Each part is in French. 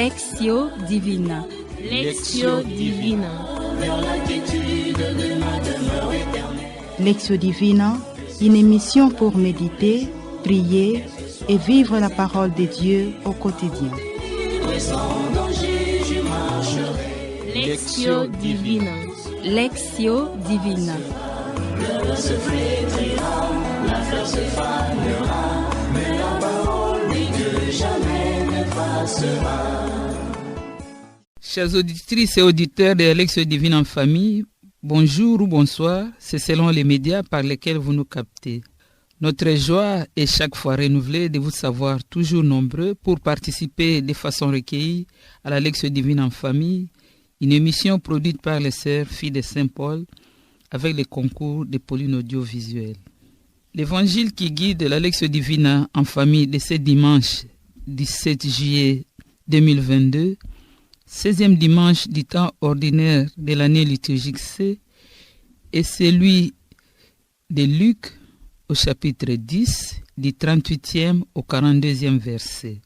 Lectio Divina. Lectio Divina. Lectio Divina, une émission pour méditer, prier et vivre la parole de Dieu au quotidien. Lectio Divina. Lectio Divina. Se flétrira, la fleur se fanera, mais la parole dit que jamais ne passera. Chers auditrices et auditeurs de Lectio Divine en famille, bonjour ou bonsoir, c'est selon les médias par lesquels vous nous captez. Notre joie est chaque fois renouvelée de vous savoir toujours nombreux pour participer de façon recueillie à la Lectio Divine en famille, une émission produite par les sœurs filles de Saint-Paul avec le concours de Pauline Audiovisuel. L'évangile qui guide la Lectio Divina en famille de ce dimanche 17 juillet 2022, 16e dimanche du temps ordinaire de l'année liturgique C, est celui de Luc au chapitre 10, du 38e au 42e verset.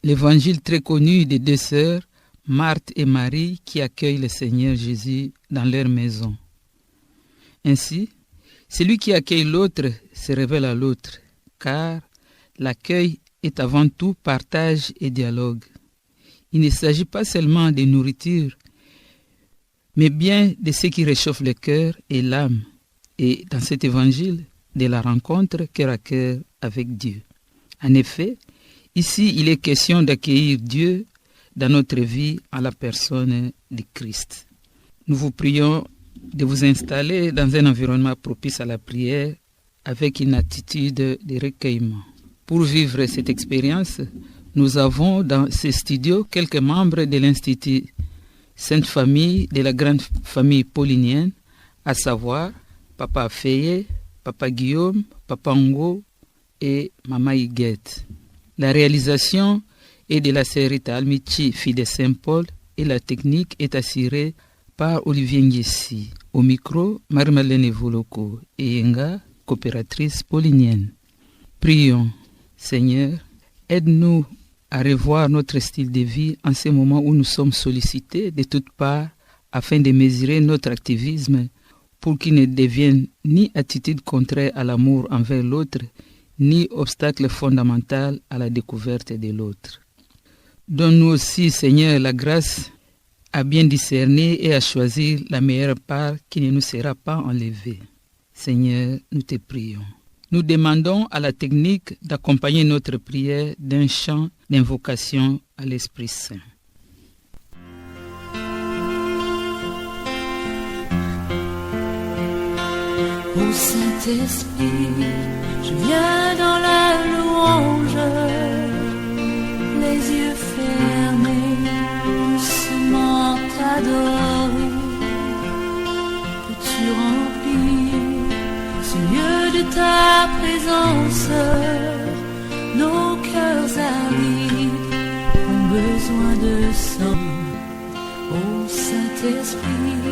L'évangile très connu des deux sœurs, Marthe et Marie, qui accueillent le Seigneur Jésus dans leur maison. Ainsi, celui qui accueille l'autre se révèle à l'autre, car l'accueil est avant tout partage et dialogue. Il ne s'agit pas seulement de nourriture, mais bien de ce qui réchauffe le cœur et l'âme, et dans cet évangile, de la rencontre cœur à cœur avec Dieu. En effet, ici, il est question d'accueillir Dieu dans notre vie en la personne de Christ. Nous vous prions de vous installer dans un environnement propice à la prière avec une attitude de recueillement. Pour vivre cette expérience, nous avons dans ce studio quelques membres de l'Institut Sainte Famille de la grande famille paulinienne, à savoir Papa Feye, Papa Guillaume, Papa Ngo et Maman Higuette. La réalisation est de la sœur Rita Almichi, fille de Saint-Paul, et la technique est assurée par Olivier Ngessi. Au micro, Marie-Malène Voloko et Yenga, coopératrice paulinienne. Prions. Seigneur, aide-nous à revoir notre style de vie en ce moment où nous sommes sollicités de toutes parts afin de mesurer notre activisme pour qu'il ne devienne ni attitude contraire à l'amour envers l'autre, ni obstacle fondamental à la découverte de l'autre. Donne-nous aussi, Seigneur, la grâce à bien discerner et à choisir la meilleure part qui ne nous sera pas enlevée. Seigneur, nous te prions. Nous demandons à la technique d'accompagner notre prière d'un chant d'invocation à l'Esprit Saint. Ô Saint-Esprit, je viens dans la louange, les yeux fermés, doucement t'adorer. Peux-tu remplir ce lieu de ta présence? Nos cœurs arides ont besoin de sang. Ô Saint-Esprit,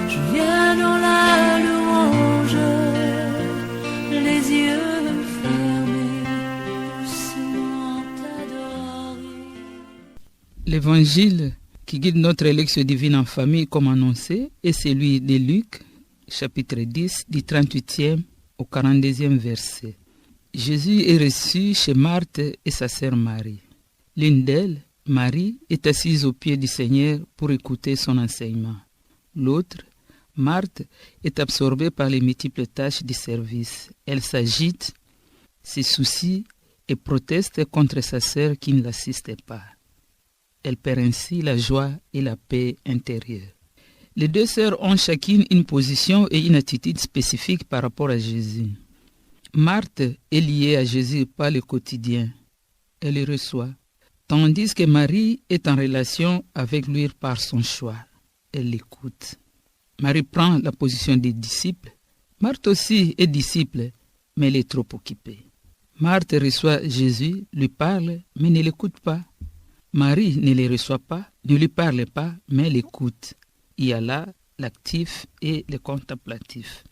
je viens dans la louange, les yeux fermés, doucement t'adorer. L'évangile qui guide notre Lectio Divine en famille, comme annoncé, est celui de Luc, chapitre 10, du 38e au 42e verset. Jésus est reçu chez Marthe et sa sœur Marie. L'une d'elles, Marie, est assise aux pieds du Seigneur pour écouter son enseignement. L'autre, Marthe, est absorbée par les multiples tâches du service. Elle s'agite, se soucie et proteste contre sa sœur qui ne l'assistait pas. Elle perd ainsi la joie et la paix intérieure. Les deux sœurs ont chacune une position et une attitude spécifique par rapport à Jésus. Marthe est liée à Jésus par le quotidien. Elle le reçoit. Tandis que Marie est en relation avec lui par son choix. Elle l'écoute. Marie prend la position des disciples. Marthe aussi est disciple, mais elle est trop occupée. Marthe reçoit Jésus, lui parle, mais ne l'écoute pas. Marie ne le reçoit pas, ne lui parle pas, mais l'écoute. Il y a là l'actif et le contemplatif.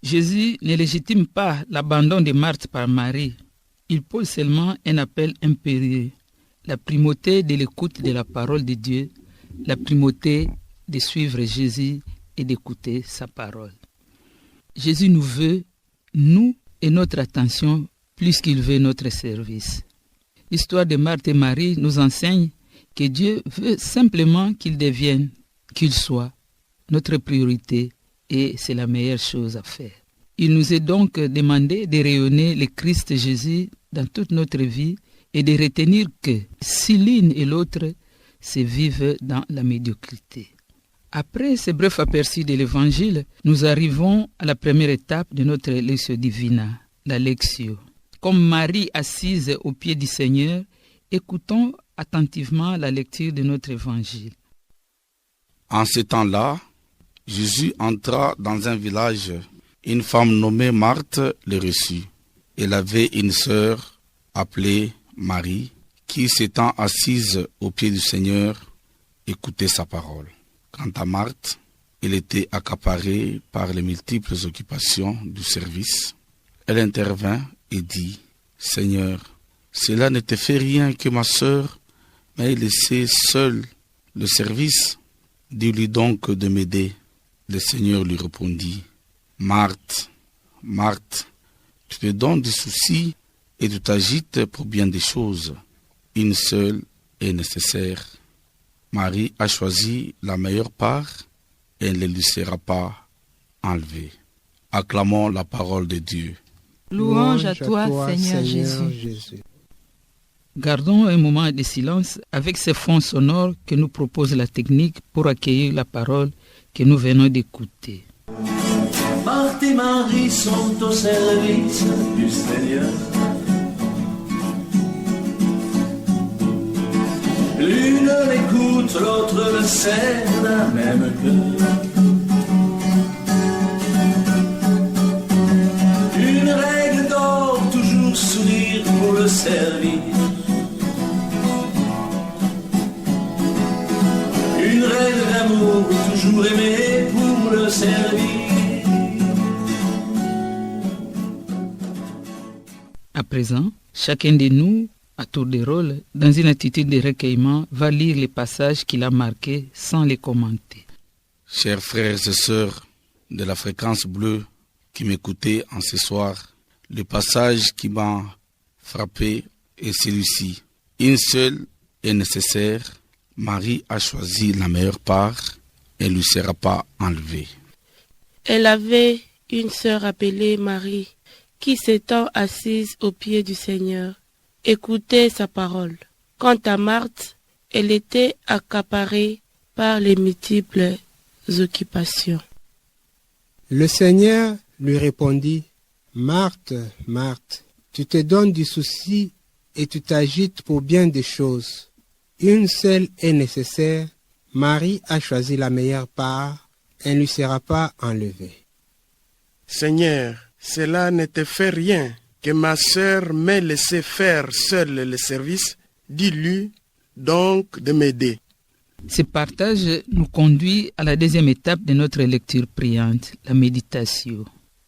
Jésus ne légitime pas l'abandon de Marthe par Marie. Il pose seulement un appel impérieux. la primauté de l'écoute de la parole de Dieu, la primauté de suivre Jésus et d'écouter sa parole. Jésus nous veut, nous et notre attention, plus qu'il veut notre service. L'histoire de Marthe et Marie nous enseigne que Dieu veut simplement qu'il devienne, qu'il soit notre priorité et c'est la meilleure chose à faire. Il nous est donc demandé de rayonner le Christ Jésus dans toute notre vie et de retenir que si l'une et l'autre se vivent dans la médiocrité. Après ce bref aperçu de l'Évangile, nous arrivons à la première étape de notre Lectio Divina, la Lectio. Comme Marie assise aux pieds du Seigneur, écoutons attentivement la lecture de notre Évangile. En ce temps-là, Jésus entra dans un village. Une femme nommée Marthe le reçut. Elle avait une sœur appelée Marie, qui s'étant assise aux pieds du Seigneur, écoutait sa parole. Quant à Marthe, elle était accaparée par les multiples occupations du service. Elle intervint et dit, « Seigneur, cela ne te fait rien que ma sœur m'ait laissé seule le service. Dis-lui donc de m'aider. » Le Seigneur lui répondit, « Marthe, Marthe, tu te donnes des soucis et tu t'agites pour bien des choses. Une seule est nécessaire. Marie a choisi la meilleure part et elle ne lui sera pas enlevée. » Acclamons la parole de Dieu. Louange à toi, Seigneur Jésus. Gardons un moment de silence avec ces fonds sonores que nous propose la technique pour accueillir la parole que nous venons d'écouter. Marthe et Marie sont au service du Seigneur. L'une l'écoute, l'autre le sert d'un même cœur. Une règle d'or, toujours sourire pour le servir. Une règle d'amour, toujours aimer pour le servir. À présent, chacun de nous, à tour de rôle, dans une attitude de recueillement, va lire les passages qu'il a marqués sans les commenter. Chers frères et sœurs de la fréquence bleue qui m'écoutez en ce soir, le passage qui m'a frappé est celui-ci. Une seule est nécessaire. Marie a choisi la meilleure part et ne lui sera pas enlevée. Elle avait une sœur appelée Marie, qui s'étant assise aux pieds du Seigneur, écoutait sa parole. Quant à Marthe, elle était accaparée par les multiples occupations. Le Seigneur lui répondit, « Marthe, Marthe, tu te donnes du souci et tu t'agites pour bien des choses. Une seule est nécessaire. Marie a choisi la meilleure part, elle ne lui sera pas enlevée. » Seigneur, cela ne te fait rien que ma sœur m'ait laissé faire seule le service. Dis-lui donc de m'aider. Ce partage nous conduit à la deuxième étape de notre lecture priante, la méditation.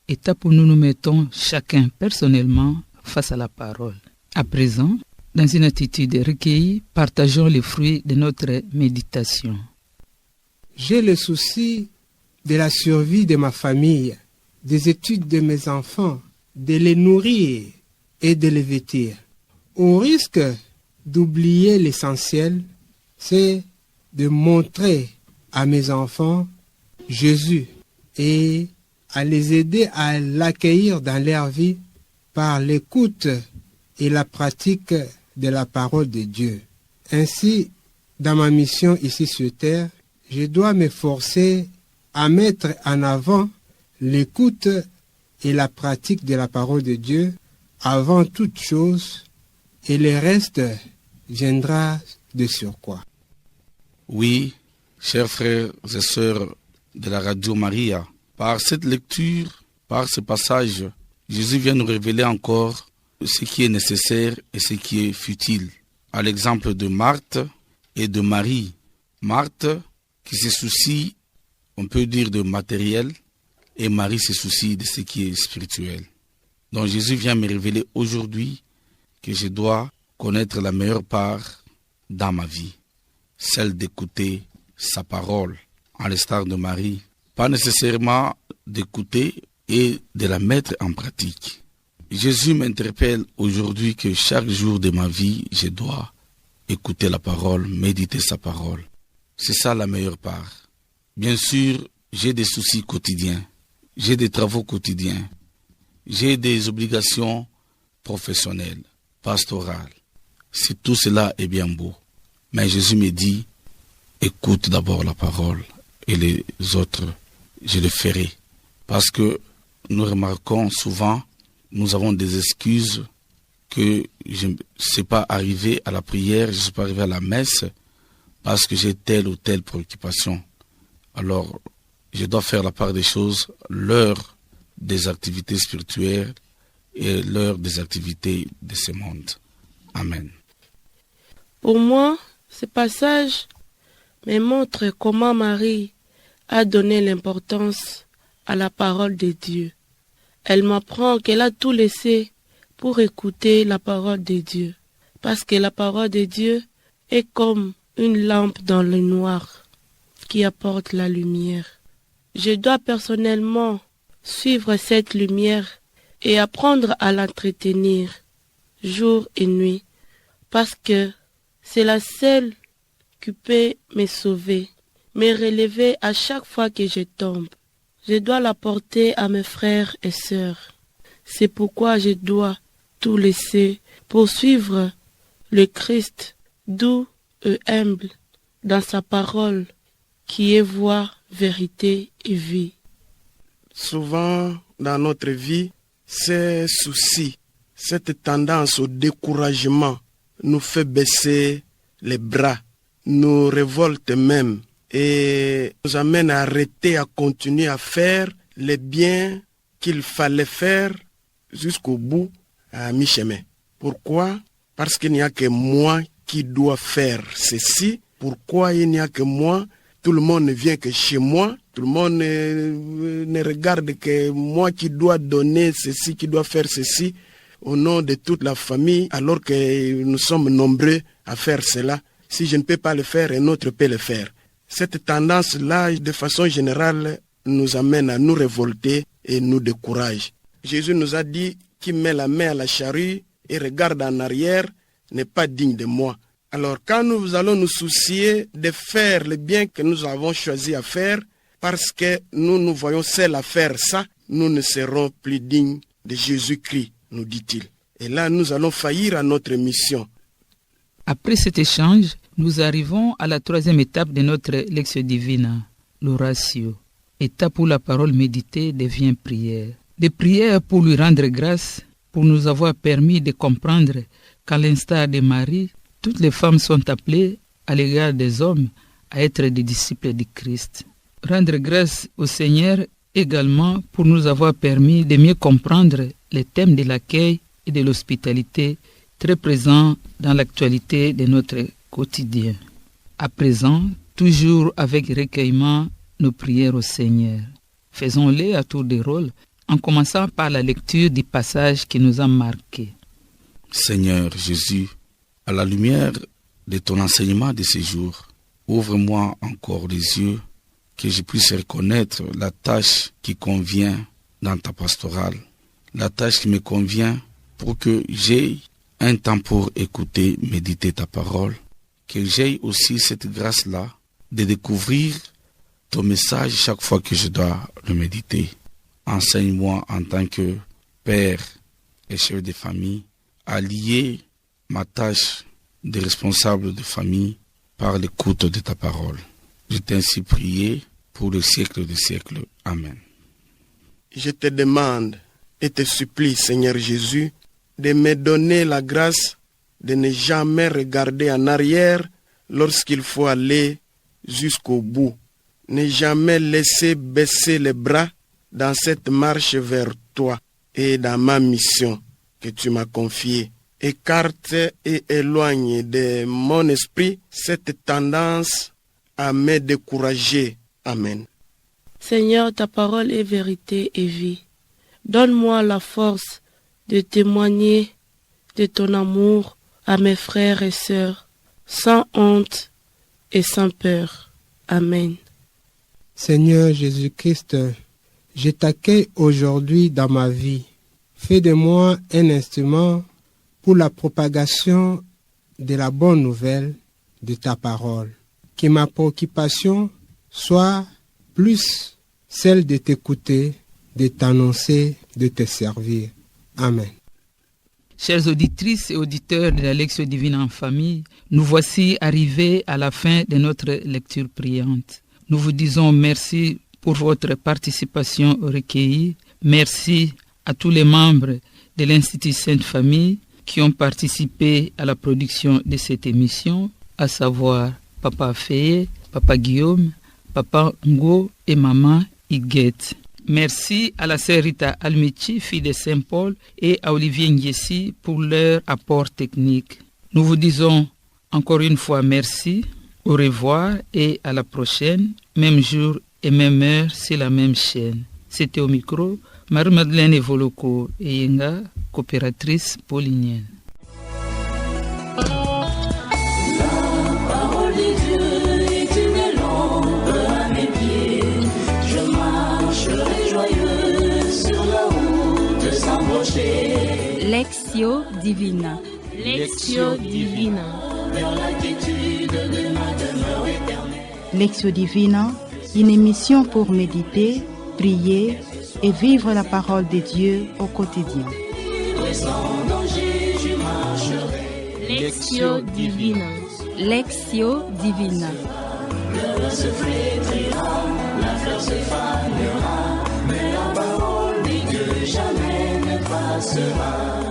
Étape où nous nous mettons chacun personnellement face à la parole. À présent, dans une attitude recueillie, partageons les fruits de notre méditation. J'ai le souci de la survie de ma famille, des études de mes enfants, de les nourrir et de les vêtir. Au risque d'oublier l'essentiel, c'est de montrer à mes enfants Jésus et à les aider à l'accueillir dans leur vie par l'écoute et la pratique de la parole de Dieu. Ainsi, dans ma mission ici sur terre, je dois m'efforcer à mettre en avant l'écoute et la pratique de la parole de Dieu avant toute chose, et le reste viendra de surcroît. Oui, chers frères et sœurs de la Radio Maria, par cette lecture, par ce passage, Jésus vient nous révéler encore ce qui est nécessaire et ce qui est futile. À l'exemple de Marthe et de Marie. Marthe qui se soucie, on peut dire, de matériel, et Marie se soucie de ce qui est spirituel. Donc Jésus vient me révéler aujourd'hui que je dois connaître la meilleure part dans ma vie, celle d'écouter sa parole, à l'instar de Marie, pas nécessairement d'écouter et de la mettre en pratique. Jésus m'interpelle aujourd'hui que chaque jour de ma vie, je dois écouter la parole, méditer sa parole. C'est ça la meilleure part. Bien sûr, j'ai des soucis quotidiens, j'ai des travaux quotidiens, j'ai des obligations professionnelles, pastorales. Si tout cela est bien beau. Mais Jésus me dit, écoute d'abord la parole et les autres, je le ferai. Parce que nous remarquons souvent, nous avons des excuses que je ne sais pas arriver à la prière, je ne suis pas arrivé à la messe parce que j'ai telle ou telle préoccupation. Alors, je dois faire la part des choses, l'heure des activités spirituelles et l'heure des activités de ce monde. Amen. Pour moi, ce passage me montre comment Marie a donné l'importance à la parole de Dieu. Elle m'apprend qu'elle a tout laissé pour écouter la parole de Dieu. Parce que la parole de Dieu est comme une lampe dans le noir qui apporte la lumière. Je dois personnellement suivre cette lumière et apprendre à l'entretenir jour et nuit. Parce que c'est la seule qui peut me sauver, me relever à chaque fois que je tombe. Je dois la porter à mes frères et sœurs. C'est pourquoi je dois tout laisser pour suivre le Christ doux et humble dans sa parole qui est voie, vérité et vie. Souvent dans notre vie, ces soucis, cette tendance au découragement nous fait baisser les bras, nous révolte même et nous amène à arrêter, à continuer à faire les biens qu'il fallait faire jusqu'au bout, à mi-chemin. Pourquoi? Parce qu'il n'y a que moi qui dois faire ceci. Pourquoi il n'y a que moi? Tout le monde ne vient que chez moi. Tout le monde ne regarde que moi qui dois donner ceci, qui dois faire ceci au nom de toute la famille, alors que nous sommes nombreux à faire cela. Si je ne peux pas le faire, un autre peut le faire. Cette tendance-là, de façon générale, nous amène à nous révolter et nous décourage. Jésus nous a dit, qui met la main à la charrue et regarde en arrière n'est pas digne de moi. Alors quand nous allons nous soucier de faire le bien que nous avons choisi à faire, parce que nous voyons seuls à faire ça, nous ne serons plus dignes de Jésus-Christ, nous dit-il. Et là, nous allons faillir à notre mission. Après cet échange, nous arrivons à la troisième étape de notre Lectio Divina, l'oratio. Étape où la parole méditée devient prière. Des prières pour lui rendre grâce, pour nous avoir permis de comprendre qu'à l'instar de Marie, toutes les femmes sont appelées à l'égard des hommes à être des disciples de Christ. Rendre grâce au Seigneur également pour nous avoir permis de mieux comprendre les thèmes de l'accueil et de l'hospitalité très présents dans l'actualité de notre quotidien. À présent, toujours avec recueillement, nos prières au Seigneur. Faisons-les à tour de rôle en commençant par la lecture du passage qui nous a marqués. Seigneur Jésus, à la lumière de ton enseignement de ces jours, ouvre-moi encore les yeux, que je puisse reconnaître la tâche qui convient dans ta pastorale, la tâche qui me convient pour que j'aie un temps pour écouter, méditer ta parole, que j'aie aussi cette grâce-là de découvrir ton message chaque fois que je dois le méditer. Enseigne-moi en tant que père et chef de famille à lier ma tâche de responsable de famille par l'écoute de ta parole. Je t'ai ainsi prié pour le siècle des siècles. Amen. Je te demande et te supplie, Seigneur Jésus, de me donner la grâce de ne jamais regarder en arrière lorsqu'il faut aller jusqu'au bout. Ne jamais laisser baisser les bras dans cette marche vers toi et dans ma mission que tu m'as confiée. Écarte et éloigne de mon esprit cette tendance à me décourager. Amen. Seigneur, ta parole est vérité et vie. Donne-moi la force de témoigner de ton amour à mes frères et sœurs sans honte et sans peur. Amen. Seigneur Jésus-Christ, je t'accueille aujourd'hui dans ma vie. Fais de moi un instrument pour la propagation de la bonne nouvelle de ta parole. Que ma préoccupation soit plus celle de t'écouter, de t'annoncer, de te servir. Amen. Chères auditrices et auditeurs de la Lectio Divina en famille, nous voici arrivés à la fin de notre lecture priante. Nous vous disons merci pour votre participation recueillie. Merci à tous les membres de l'Institut Sainte Famille qui ont participé à la production de cette émission, à savoir Papa Feye, Papa Guillaume, Papa Ngo et Maman Iguette. Merci à la sœur Rita Almichi, fille de Saint-Paul, et à Olivier Ngiesi pour leur apport technique. Nous vous disons encore une fois merci, au revoir et à la prochaine, même jour et même heure sur la même chaîne. C'était au micro Marie-Madeleine Evoloko et Yenga, coopératrice paulinienne. Lectio Divina. Lectio Divina. Lectio Divina, une émission pour méditer, prier et vivre la parole de Dieu au quotidien. Lectio Divina. Lectio Divina. Le se flétrira, la fleur se fanera, mais la parole dit que jamais ne passera.